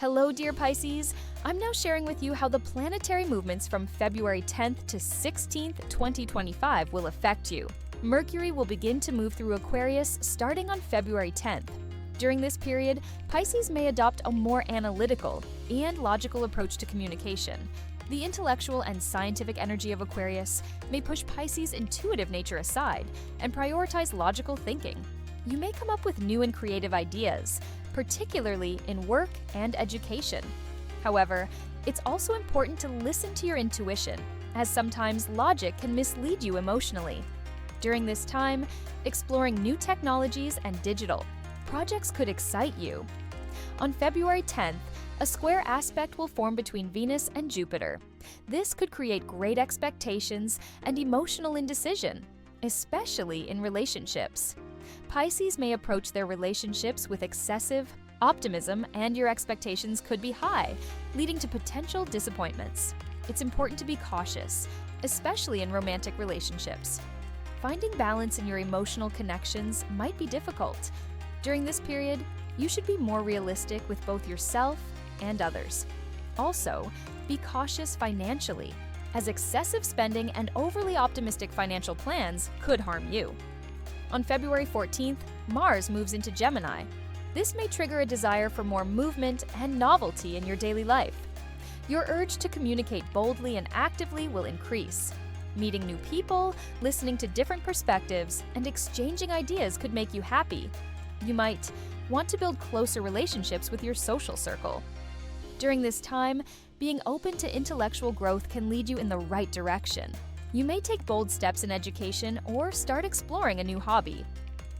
Hello, dear Pisces. I'm now sharing with you how the planetary movements from February 10th to 16th, 2025 will affect you. Mercury will begin to move through Aquarius starting on February 10th. During this period, Pisces may adopt a more analytical and logical approach to communication. The intellectual and scientific energy of Aquarius may push Pisces' intuitive nature aside and prioritize logical thinking. You may come up with new and creative ideas, particularly in work and education. However, it's also important to listen to your intuition, as sometimes logic can mislead you emotionally. During this time, exploring new technologies and digital projects could excite you. On February 10th, a square aspect will form between Venus and Jupiter. This could create great expectations and emotional indecision, especially in relationships. Pisces may approach their relationships with excessive optimism, and your expectations could be high, leading to potential disappointments. It's important to be cautious, especially in romantic relationships. Finding balance in your emotional connections might be difficult. During this period, you should be more realistic with both yourself and others. Also, be cautious financially, as excessive spending and overly optimistic financial plans could harm you. On February 14th, Mars moves into Gemini. This may trigger a desire for more movement and novelty in your daily life. Your urge to communicate boldly and actively will increase. Meeting new people, listening to different perspectives, and exchanging ideas could make you happy. You might want to build closer relationships with your social circle. During this time, being open to intellectual growth can lead you in the right direction. You may take bold steps in education or start exploring a new hobby.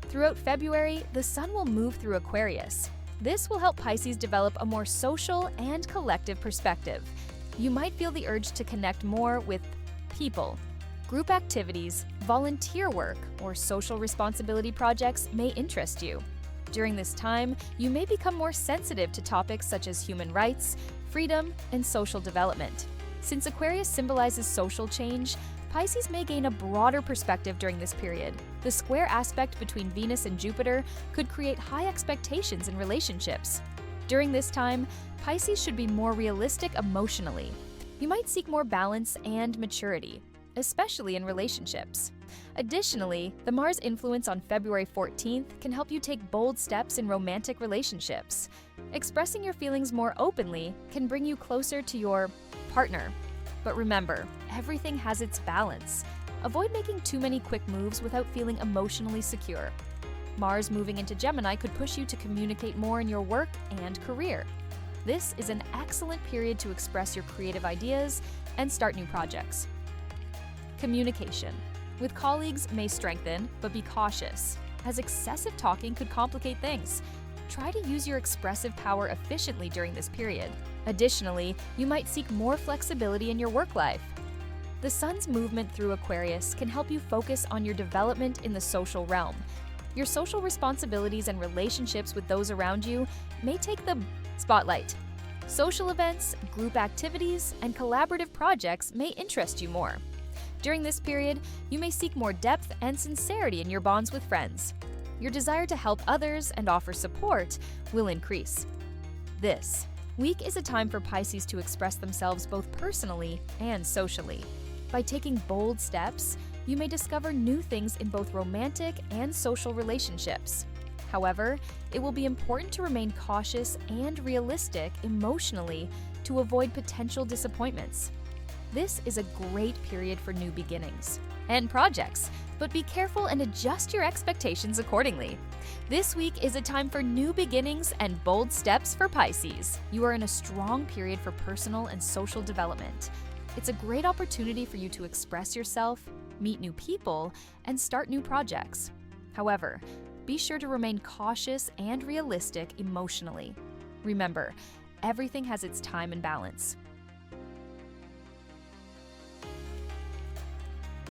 Throughout February, the Sun will move through Aquarius. This will help Pisces develop a more social and collective perspective. You might feel the urge to connect more with people. Group activities, volunteer work, or social responsibility projects may interest you. During this time, you may become more sensitive to topics such as human rights, freedom, and social development. Since Aquarius symbolizes social change, Pisces may gain a broader perspective during this period. The square aspect between Venus and Jupiter could create high expectations in relationships. During this time, Pisces should be more realistic emotionally. You might seek more balance and maturity, especially in relationships. Additionally, the Mars influence on February 14th can help you take bold steps in romantic relationships. Expressing your feelings more openly can bring you closer to your partner. But remember, everything has its balance. Avoid making too many quick moves without feeling emotionally secure. Mars moving into Gemini could push you to communicate more in your work and career. This is an excellent period to express your creative ideas and start new projects. Communication with colleagues may strengthen, but be cautious, as excessive talking could complicate things. Try to use your expressive power efficiently during this period. Additionally, you might seek more flexibility in your work life. The Sun's movement through Aquarius can help you focus on your development in the social realm. Your social responsibilities and relationships with those around you may take the spotlight. Social events, group activities, and collaborative projects may interest you more. During this period, you may seek more depth and sincerity in your bonds with friends. Your desire to help others and offer support will increase. This week is a time for Pisces to express themselves both personally and socially. By taking bold steps, you may discover new things in both romantic and social relationships. However, it will be important to remain cautious and realistic emotionally to avoid potential disappointments. This is a great period for new beginnings and projects, but be careful and adjust your expectations accordingly. This week is a time for new beginnings and bold steps for Pisces. You are in a strong period for personal and social development. It's a great opportunity for you to express yourself, meet new people, and start new projects. However, be sure to remain cautious and realistic emotionally. Remember, everything has its time and balance.